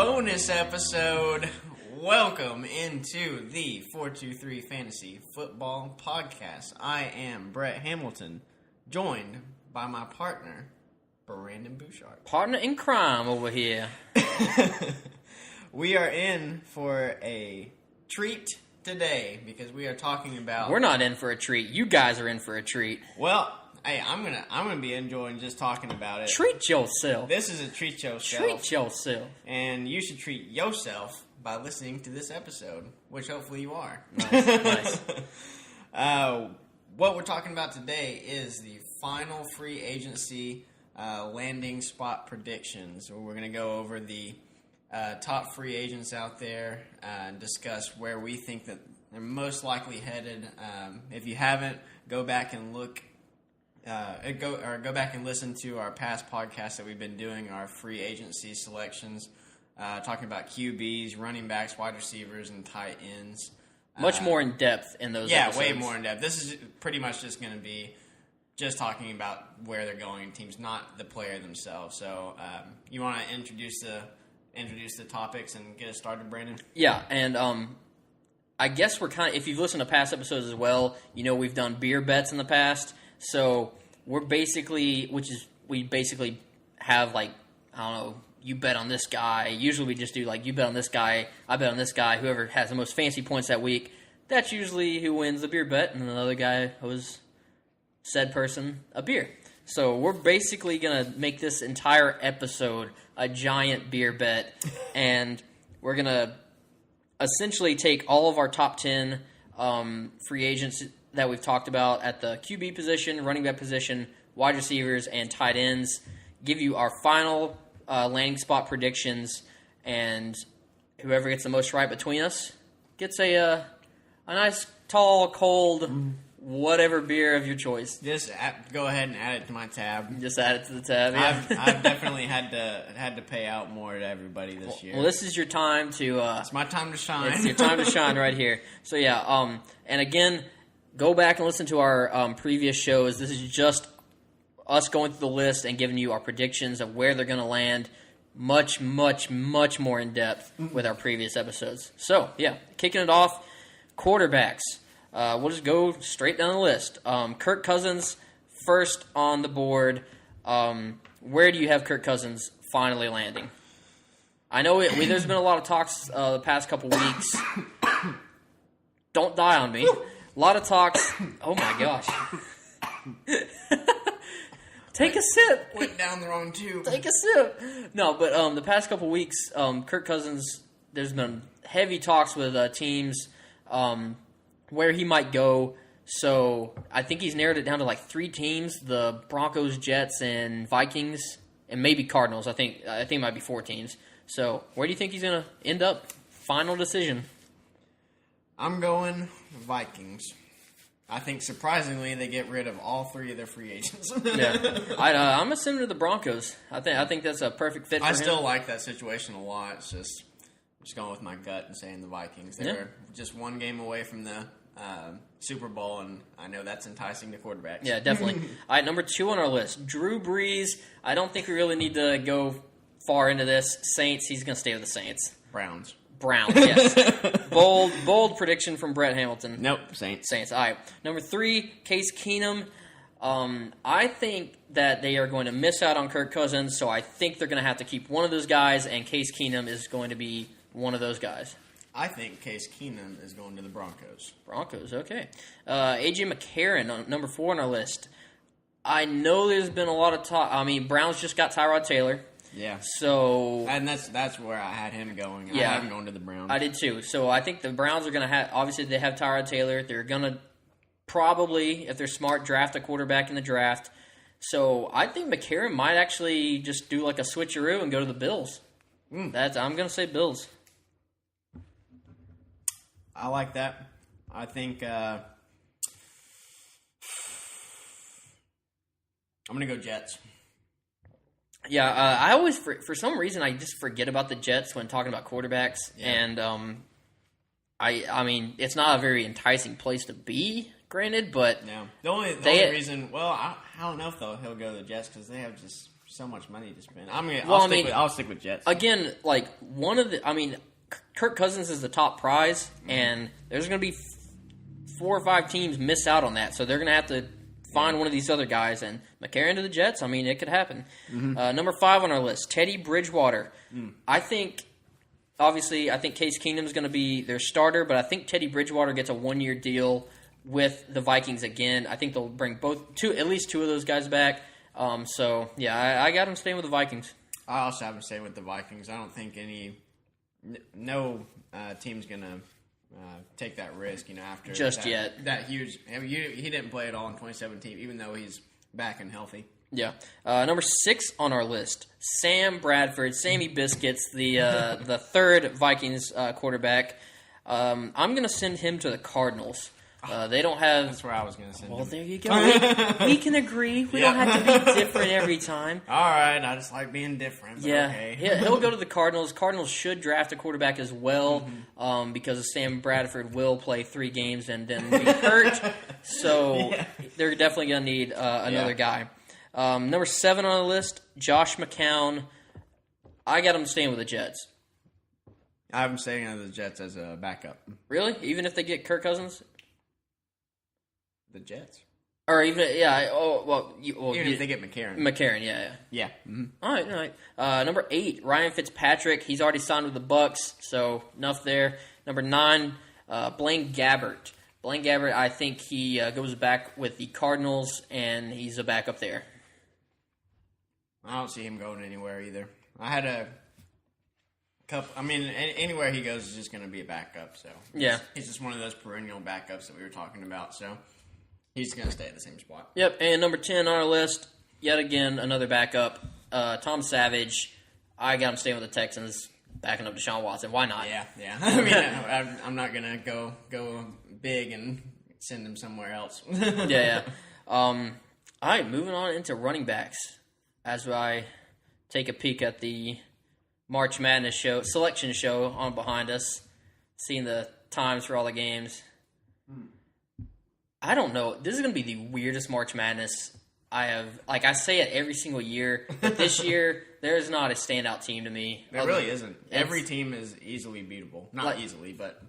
bonus episode. Welcome into the 423 Fantasy Football Podcast. I am Brett Hamilton, joined by my partner, Brandon Bouchard. Partner in crime over here. We are in for a treat today because we are talking about... We're not in for a treat. You guys are in for a treat. Well, hey, I'm gonna be enjoying just talking about it. Treat yourself. This is a treat yourself. Treat yourself. And you should treat yourself by listening to this episode, which hopefully you are. Nice. What we're talking about today is the final free agency landing spot predictions, where we're going to go over the top free agents out there and discuss where we think that they're most likely headed. If you haven't, go back and look. Go back and listen to our past podcasts that we've been doing, our free agency selections, talking about QBs, running backs, wide receivers, and tight ends. Much more in depth in those episodes. Way more in depth. This is pretty much just going to be just talking about where they're going in teams, not the player themselves. So you want to introduce the topics and get us started, Brandon? Yeah, and I guess we're kind of, if you've listened to past episodes as well, you know we've done beer bets in the past. So we basically have, like, I don't know, you bet on this guy. Usually we just do, like, you bet on this guy, I bet on this guy. Whoever has the most fancy points that week, that's usually who wins the beer bet. And another guy owes said person a beer. So we're basically going to make this entire episode a giant beer bet. And we're going to essentially take all of our top 10 free agents that we've talked about at the QB position, running back position, wide receivers, and tight ends, give you our final landing spot predictions, and whoever gets the most right between us gets a nice, tall, cold, whatever beer of your choice. Just go ahead and add it to my tab. Just add it to the tab. Yeah. I've definitely had to pay out more to everybody this year. Well, this is your time to... it's my time to shine. It's your time to shine right here. So, yeah, and again... Go back and listen to our previous shows. This is just us going through the list and giving you our predictions of where they're going to land much, much, much more in depth with our previous episodes. So, yeah, kicking it off, quarterbacks. We'll just go straight down the list. Kirk Cousins, first on the board. Where do you have Kirk Cousins finally landing? I know there's been a lot of talks the past couple weeks. Don't die on me. A lot of talks. Oh, my gosh. Take a sip. Went down the wrong tube. Take a sip. No, but the past couple weeks, Kirk Cousins, there's been heavy talks with teams where he might go. So I think he's narrowed it down to like 3 teams, the Broncos, Jets, and Vikings, and maybe Cardinals. I think it might be 4 teams. So where do you think he's going to end up? Final decision. I'm going Vikings. I think, surprisingly, they get rid of all 3 of their free agents. Yeah, I'm assuming to the Broncos. I think that's a perfect fit for him. I still like that situation a lot. It's just going with my gut and saying the Vikings. They were just 1 game away from the Super Bowl, and I know that's enticing to quarterbacks. Yeah, definitely. All right, number 2 on our list, Drew Brees. I don't think we really need to go far into this. Saints, he's going to stay with the Saints. Browns, yes. Bold prediction from Brett Hamilton. Nope, Saints. All right. Number 3, Case Keenum. I think that they are going to miss out on Kirk Cousins, so I think they're going to have to keep one of those guys, and Case Keenum is going to be one of those guys. I think Case Keenum is going to the Broncos. Broncos, okay. A.J. McCarron, number 4 on our list. I know there's been a lot of talk. I mean, Browns just got Tyrod Taylor. Yeah. So... And that's where I had him going. Yeah. I had him going to the Browns. I did too. So I think the Browns are going to have... Obviously, they have Tyrod Taylor. They're going to probably, if they're smart, draft a quarterback in the draft. So I think McCarron might actually just do like a switcheroo and go to the Bills. I'm going to say Bills. I like that. I think... I'm going to go Jets. Yeah, I always, for some reason, I just forget about the Jets when talking about quarterbacks. Yeah. And I mean, it's not a very enticing place to be, granted, but... No. The only reason... Well, I don't know if he'll go to the Jets because they have just so much money to spend. I mean, Well, I'll stick with Jets. Again, like Kirk Cousins is the top prize, and there's going to be 4 or 5 teams miss out on that, so they're going to have to find one of these other guys. And McCarron to the Jets, I mean, it could happen. Number 5 on our list, Teddy Bridgewater. I think Case Keenum's going to be their starter, but I think Teddy Bridgewater gets a 1-year deal with the Vikings again. I think they'll bring at least 2 of those guys back. So, yeah, I got him staying with the Vikings. I also have him staying with the Vikings. I don't think no team's going to take that risk, after yet. That huge. He didn't play at all in 2017, even though he's back and healthy. Yeah. Number 6 on our list, Sam Bradford, Sammy Biscuits, the third Vikings quarterback. I'm going to send him to the Cardinals. They don't have... That's where I was going to send him. Well, there you go. We can agree. We don't have to be different every time. All right. I just like being different. But yeah. Okay. He'll go to the Cardinals. Cardinals should draft a quarterback as well because Sam Bradford will play 3 games and then be hurt. So they're definitely going to need another guy. Number 7 on the list, Josh McCown. I got him staying with the Jets. I have him staying with the Jets as a backup. Really? Even if they get Kirk Cousins? The Jets? Or even, yeah. Even if they get McCarron. McCarron, yeah. Yeah. Mm-hmm. All right. Number 8, Ryan Fitzpatrick. He's already signed with the Bucks, so enough there. Number 9, Blaine Gabbert. Blaine Gabbert, I think he goes back with the Cardinals, and he's a backup there. I don't see him going anywhere either. I had a couple. I mean, anywhere he goes is just going to be a backup. So yeah, he's just one of those perennial backups that we were talking about. So he's going to stay at the same spot. Yep. And number 10 on our list, yet again another backup, Tom Savage. I got him staying with the Texans, backing up Deshaun Watson. Why not? Yeah. I mean, I'm not going to go big and send him somewhere else. Yeah. All right, moving on into running backs. As I take a peek at the March Madness selection show on behind us, seeing the times for all the games. I don't know. This is going to be the weirdest March Madness I have. Like, I say it every single year, but this year, there is not a standout team to me. There really isn't. Every team is easily beatable. Not easily, but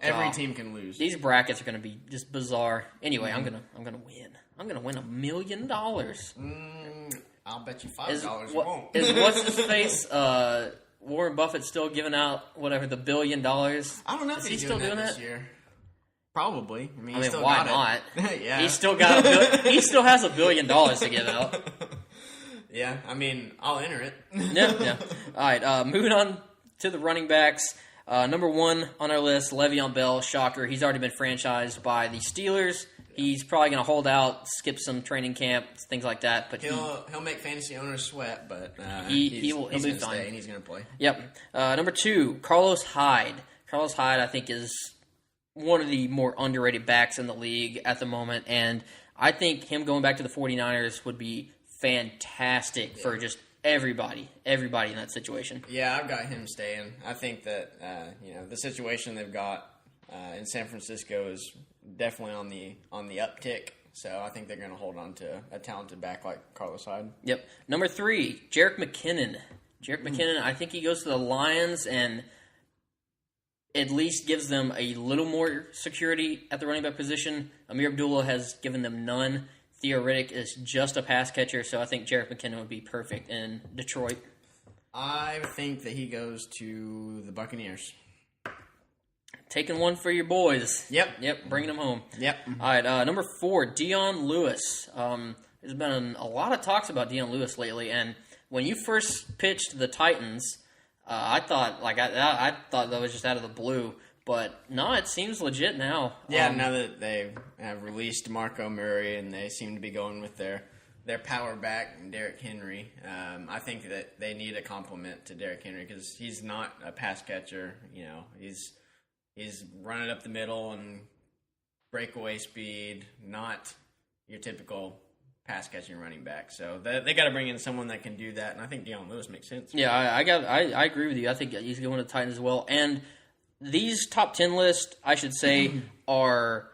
every team can lose. These brackets are going to be just bizarre. Anyway, I'm gonna win. I'm gonna win $1 million. I'll bet you $5 you won't. What's his face? Warren Buffett still giving out whatever the $1 billion? I don't know if he's still doing that this year. Probably. I mean still why got not? It. Yeah. He still got he still has $1 billion to give out. Yeah, I mean, I'll enter it. Yeah. All right, moving on to the running backs. Number 1 on our list, Le'Veon Bell. Shocker, he's already been franchised by the Steelers. He's probably going to hold out, skip some training camp, things like that. But he'll make fantasy owners sweat, but he's going to stay and he's going to play. Yep. Number 2, Carlos Hyde. Carlos Hyde, I think, is one of the more underrated backs in the league at the moment, and I think him going back to the 49ers would be fantastic for just everybody in that situation. Yeah, I've got him staying. I think that the situation they've got in San Francisco is definitely on the uptick. So I think they're going to hold on to a talented back like Carlos Hyde. Yep. Number 3, Jerick McKinnon. Jerick McKinnon, I think he goes to the Lions and at least gives them a little more security at the running back position. Amir Abdullah has given them none. Theo Riddick is just a pass catcher, so I think Jerick McKinnon would be perfect in Detroit. I think that he goes to the Buccaneers. Taking one for your boys. Yep, bringing them home. Yep. All right, number 4, Dion Lewis. There's been a lot of talks about Dion Lewis lately, and when you first pitched the Titans, I thought I thought that was just out of the blue, but no, it seems legit now. Yeah, now that they have released Marco Murray and they seem to be going with their power back, Derrick Henry. I think that they need a complement to Derrick Henry because he's not a pass catcher. He's running up the middle and breakaway speed, not your typical pass-catching running back. So they got to bring in someone that can do that, and I think Dion Lewis makes sense. Yeah, I agree with you. I think he's going to the Titans as well. And these top 10 lists, I should say, are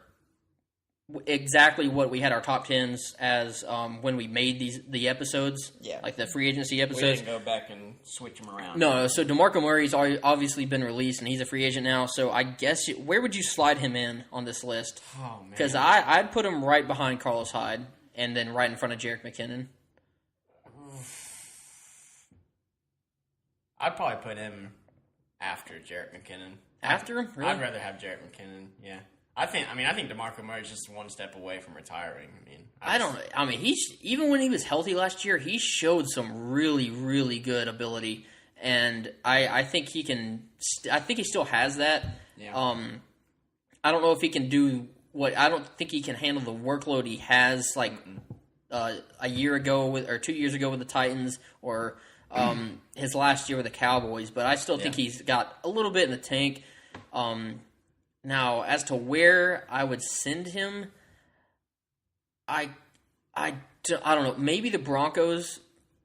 exactly what we had our top 10s as when we made the episodes. Yeah. Like the free agency We episodes. didn't go back and switch them around. No, so DeMarco Murray's obviously been released, and he's a free agent now. So I guess where would you slide him in on this list? Oh, man. Because I'd put him right behind Carlos Hyde, and then right in front of Jerick McKinnon. I'd probably put him after Jerick McKinnon. After him? Really? I'd rather have Jerick McKinnon, yeah. I think DeMarco Murray's just one step away from retiring. He's even when he was healthy last year, he showed some really, really good ability, and I think he can. I think he still has that. Yeah. I don't know if he can do what. I don't think he can handle the workload he has like a year ago or 2 years ago with the Titans or his last year with the Cowboys. But I still think he's got a little bit in the tank. Now, as to where I would send him, I don't know. Maybe the Broncos,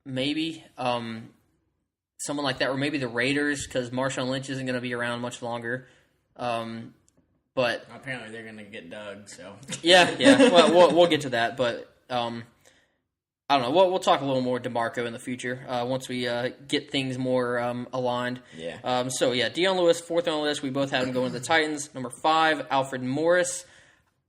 maybe someone like that, or maybe the Raiders, because Marshawn Lynch isn't going to be around much longer. But apparently they're going to get Doug. So yeah. Well, we'll get to that, but I don't know. We'll talk a little more DeMarco in the future once we get things more aligned. Yeah. Dion Lewis, fourth on the list. We both had him going to the Titans. Number 5, Alfred Morris.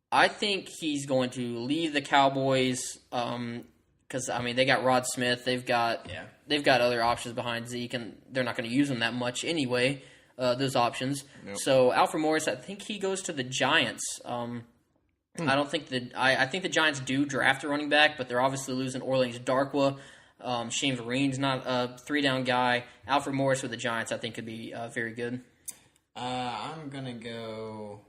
I think he's going to leave the Cowboys because they got Rod Smith. They've got other options behind Zeke, and they're not going to use them that much anyway. Those options. Nope. So Alfred Morris, I think he goes to the Giants. I don't think I think the Giants do draft a running back, but they're obviously losing Orleans Darkwa. Shane Vereen's not a 3-down guy. Alfred Morris with the Giants, I think, could be very good. I'm gonna go.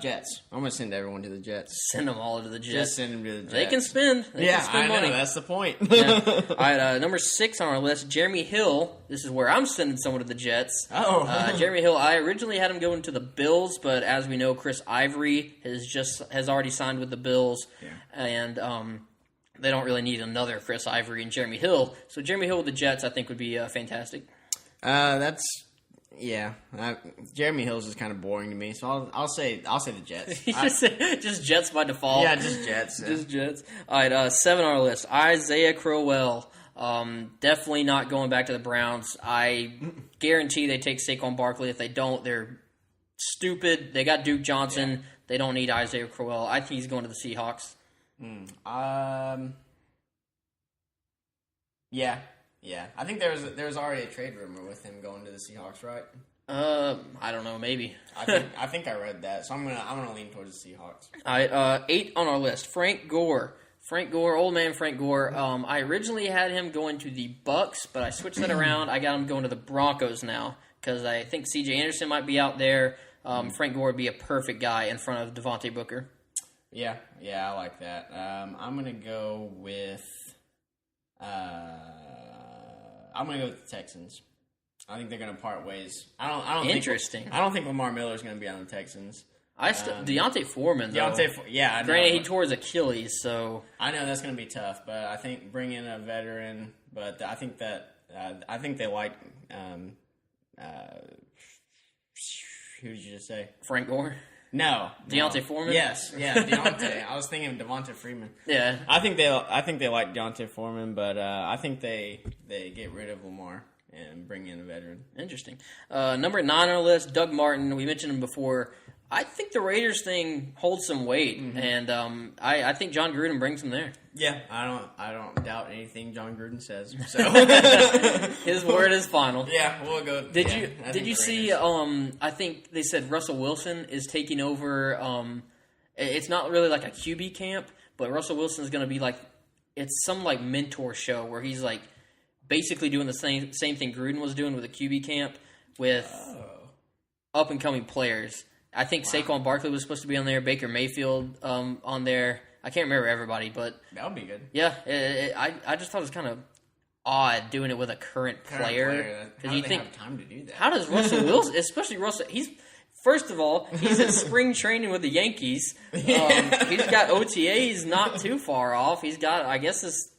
Jets. I'm gonna send everyone to the Jets. Send them all to the Jets. Just send them to the Jets. They can spend. They can spend money. That's the point. Yeah. All right, number 6 on our list, Jeremy Hill. This is where I'm sending someone to the Jets. Jeremy Hill. I originally had him going to the Bills, but as we know, Chris Ivory has already signed with the Bills, and they don't really need another Chris Ivory and Jeremy Hill. So Jeremy Hill with the Jets, I think, would be fantastic. Jeremy Hill's is kind of boring to me, so I'll say the Jets. Just Jets by default. Yeah, just Jets. Just Jets. All right, 7 on our list. Isaiah Crowell. Definitely not going back to the Browns. I guarantee they take Saquon Barkley. If they don't, they're stupid. They got Duke Johnson. Yeah. They don't need Isaiah Crowell. I think he's going to the Seahawks. Yeah, I think there was already a trade rumor with him going to the Seahawks, right? I don't know, maybe. I think I read that, so I'm gonna lean towards the Seahawks. All right, 8 on our list, Frank Gore. Old man Frank Gore. I originally had him going to the Bucks, but I switched that around. I got him going to the Broncos now because I think C.J. Anderson might be out there. Frank Gore would be a perfect guy in front of Devontae Booker. Yeah, I like that. I'm gonna go with. I'm going to go with the Texans. I think they're going to part ways. I don't Interesting. I don't think Lamar Miller's going to be on the Texans. Deontay Foreman, though. I know. Granted, he tore his Achilles, so... I know that's going to be tough, but I think bring in a veteran, but I think they like... who did you just say? Frank Gore? No. Deontay Foreman? Yes. Yeah, Deontay. I was thinking of Devonta Freeman. Yeah. I think they like Deontay Foreman, but I think they get rid of Lamar and bring in a veteran. Interesting. Number 9 on our list, Doug Martin. We mentioned him before. I think the Raiders thing holds some weight, and I think John Gruden brings him there. Yeah, I don't doubt anything John Gruden says. So his word is final. Yeah, we'll go. Did you see? I think they said Russell Wilson is taking over. It's not really like a QB camp, but Russell Wilson is going to be like some like mentor show where he's like basically doing the same thing Gruden was doing with a QB camp with up and coming players. I think Saquon Barkley was supposed to be on there. Baker Mayfield on there. I can't remember everybody, but that would be good. Yeah, I just thought it was kind of odd doing it with a current player. How do they have time to do that? How does Russell Wilson, especially Russell? First of all, he's in spring training with the Yankees. He's got OTAs not too far off. He's got, I guess, this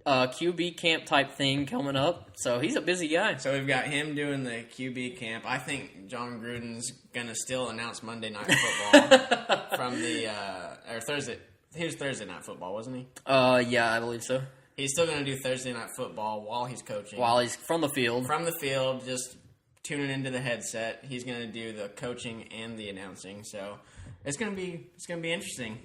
QB camp type thing coming up. So he's a busy guy. So we've got him doing the QB camp. I think John Gruden's going to still announce Monday Night Football from the or Thursday. He was Thursday Night Football, wasn't he? Yeah, I believe so. He's still going to do Thursday Night Football while he's coaching. While he's from the field. From the field, just tuning into the headset. He's going to do the coaching and the announcing. So it's going to be interesting.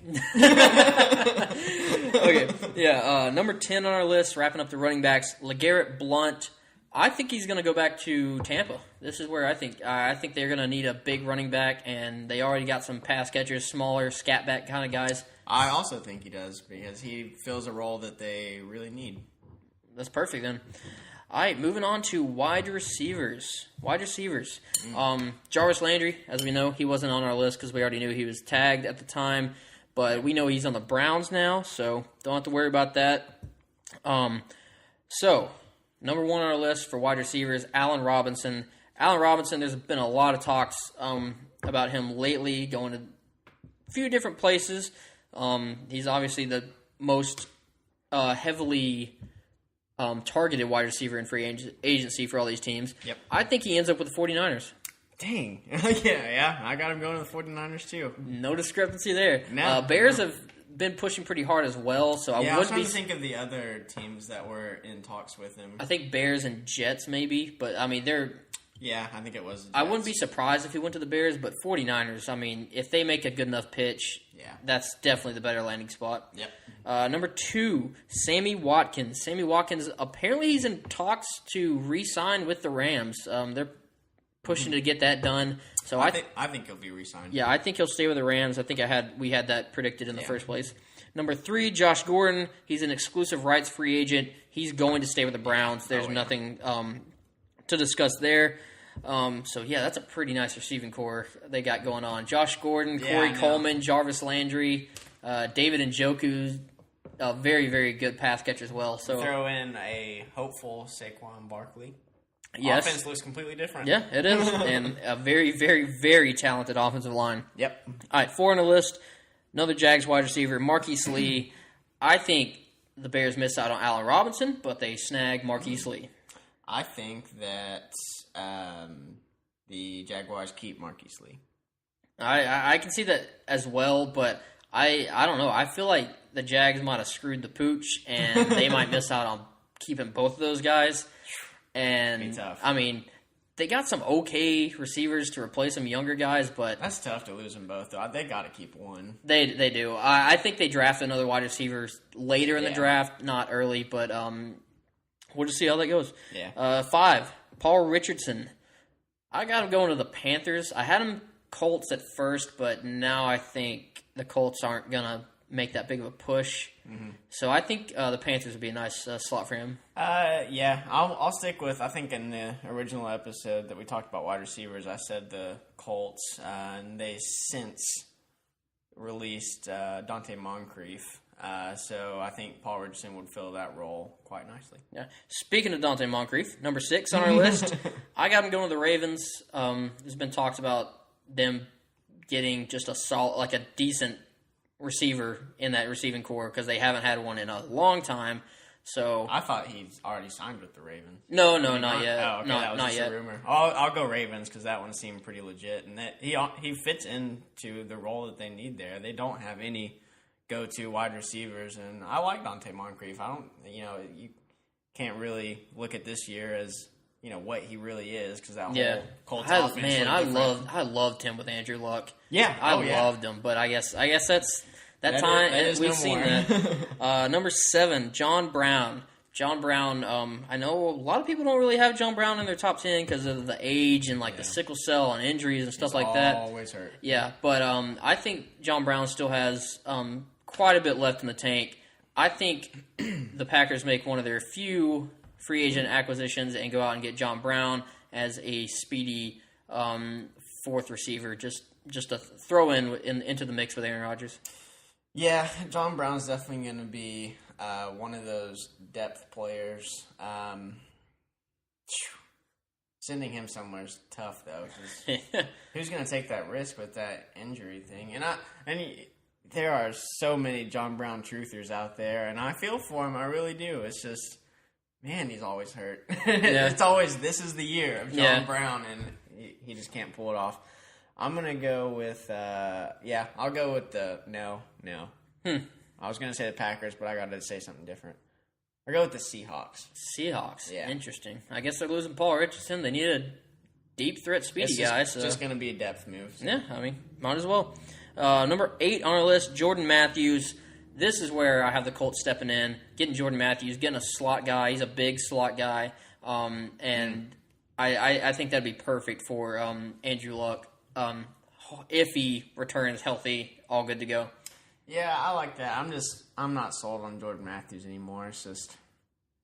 Okay, yeah. Number 10 on our list, wrapping up the running backs, LeGarrette Blount. I think he's going to go back to Tampa. This is where I think they're going to need a big running back, and they already got some pass catchers, smaller, scat back kind of guys. I also think he does because he fills a role that they really need. That's perfect then. All right, moving on to wide receivers. Jarvis Landry, as we know, he wasn't on our list because we already knew he was tagged at the time, but we know he's on the Browns now, so don't have to worry about that. So, number 1 on our list for wide receivers, Allen Robinson. Allen Robinson, there's been a lot of talks about him lately, going to a few different places. He's obviously the most heavily targeted wide receiver in free agency for all these teams. Yep. I think he ends up with the 49ers. Dang. yeah. I got him going to the 49ers too. No discrepancy there. No, Bears have been pushing pretty hard as well, so I was trying to think of the other teams that were in talks with him. I think Bears and Jets maybe, but I mean they're... Yeah, I think it was. I wouldn't be surprised if he went to the Bears, but 49ers, I mean, if they make a good enough pitch, that's definitely the better landing spot. Yep. Number 2, Sammy Watkins. Sammy Watkins, apparently he's in talks to re-sign with the Rams. They're pushing to get that done. So I think he'll be re-signed. Yeah, I think he'll stay with the Rams. I think we had that predicted in the first place. Number 3, Josh Gordon. He's an exclusive rights free agent. He's going to stay with the Browns. There's nothing to discuss there. So, that's a pretty nice receiving core they got going on. Josh Gordon, Corey Coleman, Jarvis Landry, David Njoku, a very, very good pass catcher as well. So throw in a hopeful Saquon Barkley. Yes. Offense looks completely different. Yeah, it is. And a very, very, very talented offensive line. Yep. All right, 4 on the list. Another Jags wide receiver, Marquise Lee. I think the Bears missed out on Allen Robinson, but they snagged Marquise Lee. I think that the Jaguars keep Marquise Lee. I can see that as well, but I don't know. I feel like the Jags might have screwed the pooch, and they might miss out on keeping both of those guys. And be tough. I mean, they got some okay receivers to replace some younger guys, but that's tough to lose them both. Though they got to keep one. They do. I think they draft another wide receiver later in the draft, not early, but we'll just see how that goes. Yeah. 5, Paul Richardson. I got him going to the Panthers. I had him Colts at first, but now I think the Colts aren't going to make that big of a push. Mm-hmm. So I think the Panthers would be a nice slot for him. Yeah, I'll stick with, I think in the original episode that we talked about wide receivers, I said the Colts, and they since released Dante Moncrief. So I think Paul Richardson would fill that role quite nicely. Yeah. Speaking of Dante Moncrief, number 6 on our list, I got him going to the Ravens. There's been talks about them getting just a decent receiver in that receiving core because they haven't had one in a long time. So I thought he's already signed with the Ravens. No, not yet. Oh, okay, that was not just yet. a rumor. I'll go Ravens because that one seemed pretty legit, and that he fits into the role that they need there. They don't have any go-to wide receivers, and I like Dante Moncrief. You can't really look at this year as what he really is because that whole Colts offense. Man, I loved him with Andrew Luck. Yeah, I loved him, but I guess that's that time we've seen that. Number 7, John Brown. John Brown. I know a lot of people don't really have John Brown in their top 10 because of the age and the sickle cell and injuries and stuff like that. Always hurt. Yeah, but I think John Brown still has quite a bit left in the tank. I think the Packers make one of their few free agent acquisitions and go out and get John Brown as a speedy 4th receiver, just to throw into the mix with Aaron Rodgers. Yeah, John Brown's definitely going to be one of those depth players. Sending him somewhere is tough though. 'Cause who's going to take that risk with that injury thing? And there are so many John Brown truthers out there, and I feel for him. I really do. It's just, man, he's always hurt. It's always, this is the year of John Brown, and he just can't pull it off. I'm going to go with, I'll go with no. I was going to say the Packers, but I got to say something different. I'll go with the Seahawks. Seahawks? Yeah. Interesting. I guess they're losing Paul Richardson. They need a deep threat speedy guy. It's just going to be a depth move. So. Yeah, I mean, might as well. Number 8 on our list, Jordan Matthews. This is where I have the Colts stepping in, getting Jordan Matthews, getting a slot guy. He's a big slot guy. I think that'd be perfect for Andrew Luck. If he returns healthy, all good to go. Yeah, I like that. I'm not sold on Jordan Matthews anymore. It's just,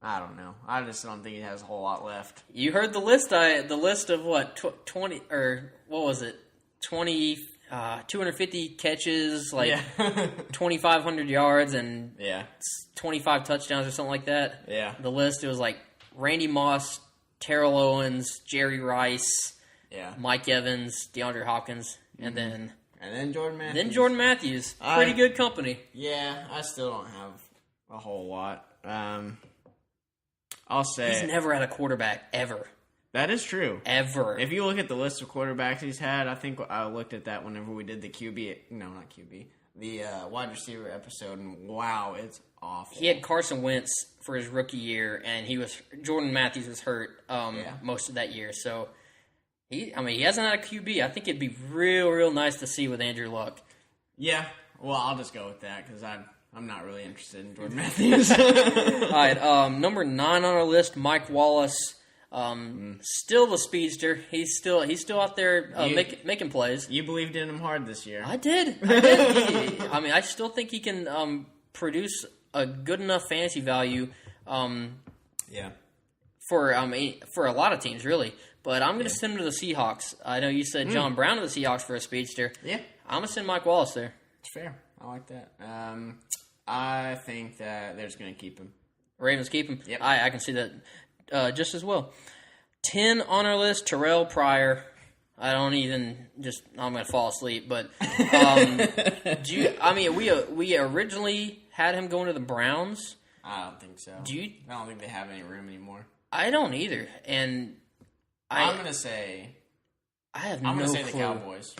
I don't know. I just don't think he has a whole lot left. You heard the list. The list of what 20 or what was it? 250 catches, 2,500 yards, and 25 touchdowns or something like that. Yeah. The list, it was like Randy Moss, Terrell Owens, Jerry Rice, Mike Evans, DeAndre Hopkins, and then Jordan Matthews. Pretty good company. Yeah, I still don't have a whole lot. I'll say he's never had a quarterback ever. That is true. Ever. If you look at the list of quarterbacks he's had, I think I looked at that whenever we did the the wide receiver episode, and wow, it's awful. He had Carson Wentz for his rookie year, and Jordan Matthews was hurt most of that year, so he hasn't had a QB. I think it'd be real nice to see with Andrew Luck. Yeah, well, I'll just go with that because I'm not really interested in Jordan Matthews. All right, number 9 on our list, Mike Wallace. Still the speedster. He's still out there making plays. You believed in him hard this year. I did. I still think he can produce a good enough fantasy value. For a lot of teams, really. But I'm going to send him to the Seahawks. I know you said John Brown to the Seahawks for a speedster. Yeah, I'm going to send Mike Wallace there. It's fair. I like that. I think that they're just going to keep him. Ravens keep him. Yep. I can see that. Just as well. 10 on our list, Terrell Pryor. I'm going to fall asleep, but we originally had him going to the Browns. I don't think so. I don't think they have any room anymore. I don't either, and I'm going to say the Cowboys.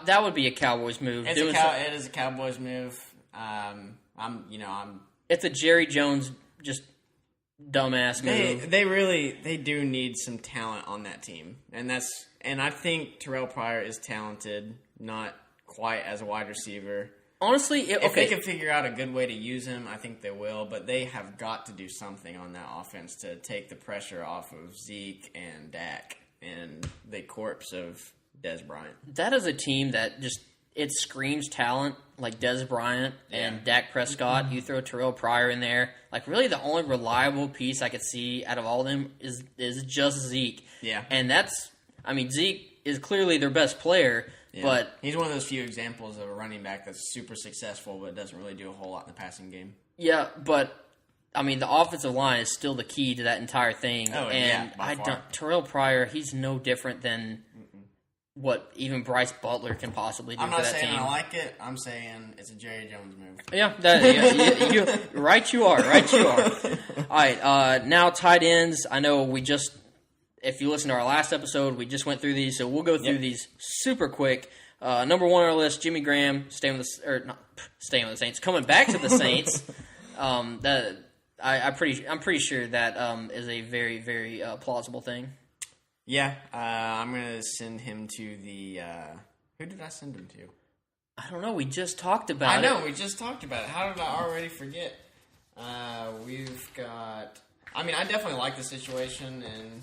That would be a Cowboys move. It is a Cowboys move. It's a Jerry Jones just dumbass move. They do need some talent on that team, and I think Terrell Pryor is talented, not quite as a wide receiver. Honestly, if they can figure out a good way to use him, I think they will. But they have got to do something on that offense to take the pressure off of Zeke and Dak and the corpse of Dez Bryant. That is a team that it screams talent, like Dez Bryant and Dak Prescott. You throw Terrell Pryor in there. Like, really the only reliable piece I could see out of all of them is just Zeke. Yeah. And Zeke is clearly their best player, but he's one of those few examples of a running back that's super successful but doesn't really do a whole lot in the passing game. Yeah, but the offensive line is still the key to that entire thing. Oh, and by far. Terrell Pryor, he's no different than what even Bryce Butler can possibly do for that team. I'm not saying I like it. I'm saying it's a Jerry Jones move. Yeah, right you are. All right, now tight ends. I know if you listen to our last episode, we just went through these, so we'll go through these super quick. Number 1 on our list, Jimmy Graham, staying with the Saints, coming back to the Saints. I'm pretty sure that is a very, very plausible thing. Yeah, I'm going to send him to the... who did I send him to? I don't know. We just talked about it. I know. We just talked about it. How did I already forget? We've got... I definitely like the situation, and,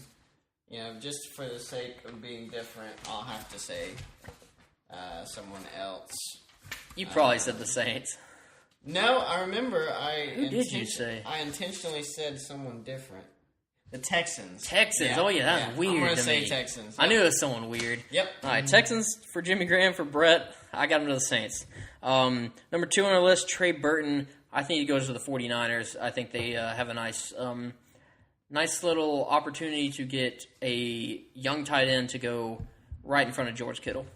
just for the sake of being different, I'll have to say someone else. You probably said the Saints. No, I remember Who did you say? I intentionally said someone different. The Texans. Yeah. Oh, yeah, that's weird. I'm going to say me. Texans. I knew it was someone weird. Yep. All right, Texans for Jimmy Graham, for Brett. I got him to the Saints. Number 2 on our list, Trey Burton. I think he goes to the 49ers. I think they have a nice little opportunity to get a young tight end to go right in front of George Kittle.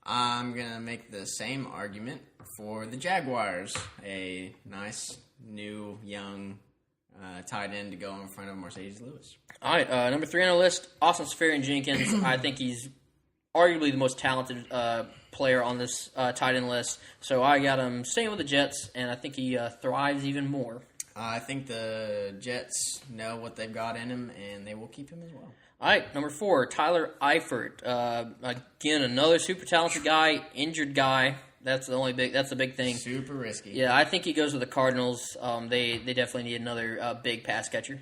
I'm going to make the same argument for the Jaguars. A nice, new, young tight end to go in front of Mercedes Lewis. All right, number 3 on our list, Austin Seferian-Jenkins. I think he's arguably the most talented player on this tight end list. So I got him staying with the Jets, and I think he thrives even more. I think the Jets know what they've got in him, and they will keep him as well. All right, number 4, Tyler Eifert. Again, another super talented guy, injured guy. That's the big thing. Super risky. Yeah, I think he goes with the Cardinals. They definitely need another big pass catcher.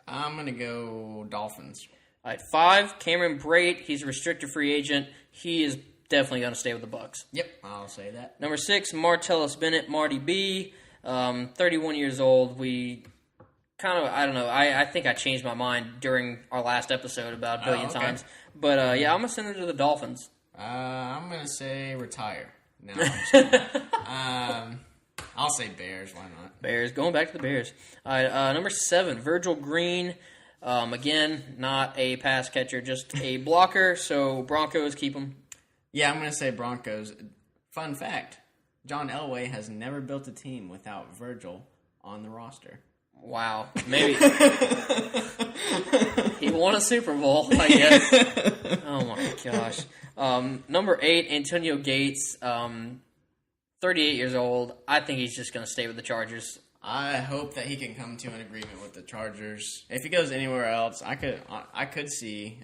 I'm going to go Dolphins. All right, 5, Cameron Brate. He's a restricted free agent. He is definitely going to stay with the Bucs. Yep, I'll say that. Number 6, Martellus Bennett, Marty B. 31 years old. I don't know. I think I changed my mind during our last episode about a billion times. But, I'm going to send him to the Dolphins. I'm going to say retire. No, I'm just kidding. I'll say Bears. Why not? Bears. Going back to the Bears. All right, number 7, Virgil Green. Again, not a pass catcher, just a blocker. So Broncos, keep him. Yeah, I'm going to say Broncos. Fun fact, John Elway has never built a team without Virgil on the roster. Wow. Maybe. He won a Super Bowl, I guess. Oh, my gosh. Number 8, Antonio Gates. 38 years old. I think he's just going to stay with the Chargers. I hope that he can come to an agreement with the Chargers. If he goes anywhere else, I could see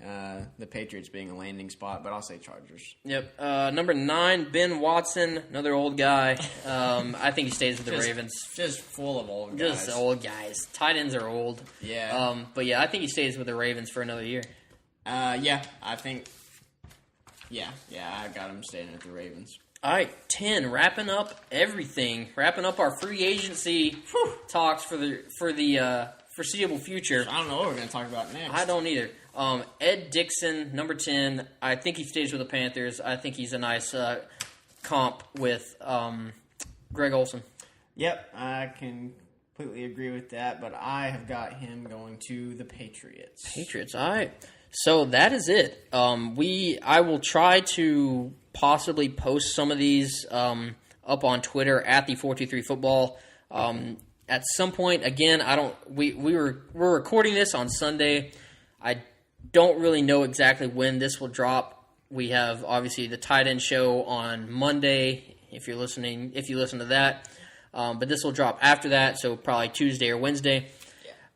the Patriots being a landing spot, but I'll say Chargers. Yep. Number 9, Ben Watson, another old guy. I think he stays with the Ravens. Just full of old guys. Just old guys. Tight ends are old. Yeah. But yeah, I think he stays with the Ravens for another year. Yeah, I think. Yeah, I got him staying at the Ravens. All right, 10, wrapping up everything. Wrapping up our free agency talks for the foreseeable future. I don't know what we're going to talk about next. I don't either. Ed Dickson, number 10. I think he stays with the Panthers. I think he's a nice comp with Greg Olsen. Yep, I can completely agree with that, but I have got him going to the Patriots. Patriots, all right. So that is it. I will try to possibly post some of these up on Twitter at the 423 Football. At some point, again, we're recording this on Sunday. I don't really know exactly when this will drop. We have obviously the tight end show on Monday. If you listen to that, but this will drop after that, so probably Tuesday or Wednesday,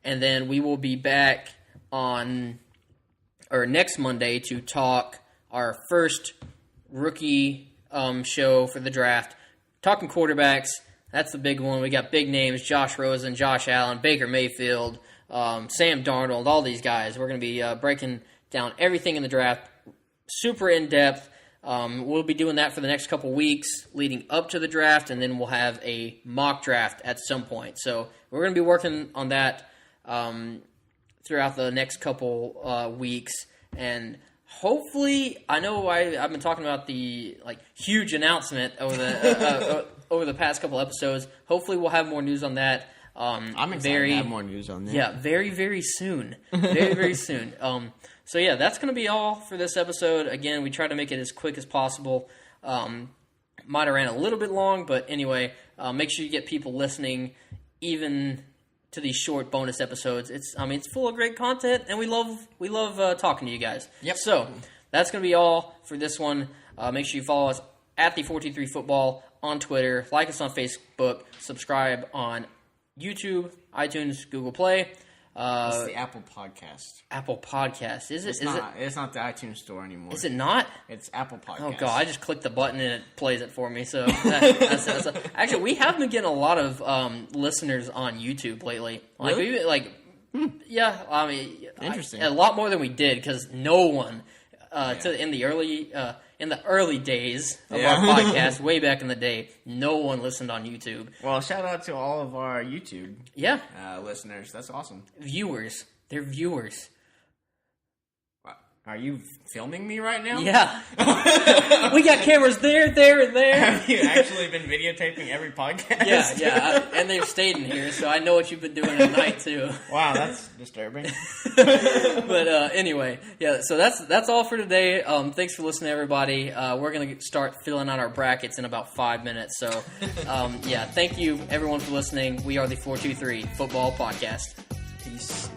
and then we will be back next Monday to talk our first rookie show for the draft. Talking quarterbacks, that's the big one. We got big names: Josh Rosen, Josh Allen, Baker Mayfield, Sam Darnold, all these guys. We're going to be breaking down everything in the draft, super in-depth. We'll be doing that for the next couple weeks leading up to the draft, and then we'll have a mock draft at some point. So we're going to be working on that throughout the next couple weeks, and hopefully, I know I've been talking about the huge announcement over the over the past couple episodes. Hopefully, we'll have more news on that. I'm excited to have more news on that. Yeah, very, very soon. Very, very soon. So yeah, that's going to be all for this episode. Again, we tried to make it as quick as possible. Might have ran a little bit long, but anyway, make sure you get people listening, even to these short bonus episodes. It's full of great content, and we love talking to you guys. Yep. So that's going to be all for this one. Make sure you follow us at the 423 Football on Twitter, like us on Facebook, subscribe on YouTube, iTunes, Google Play. It's the Apple Podcast. Apple Podcast. It's not the iTunes Store anymore. Is it not? It's Apple Podcast. Oh god, I just clicked the button and it plays it for me. So that's actually, we have been getting a lot of listeners on YouTube lately. Really? Yeah. Interesting. A lot more than we did, because no one in the early days of our podcast, way back in the day, no one listened on YouTube. Well, shout out to all of our YouTube listeners. That's awesome. Viewers. They're viewers. Are you filming me right now? Yeah. We got cameras there, and there. Have you actually been videotaping every podcast? Yeah. And they've stayed in here, so I know what you've been doing at night, too. Wow, that's disturbing. But anyway, yeah, so that's all for today. Thanks for listening, everybody. We're going to start filling out our brackets in about 5 minutes. So, yeah, thank you, everyone, for listening. We are the 423 Football Podcast. Peace.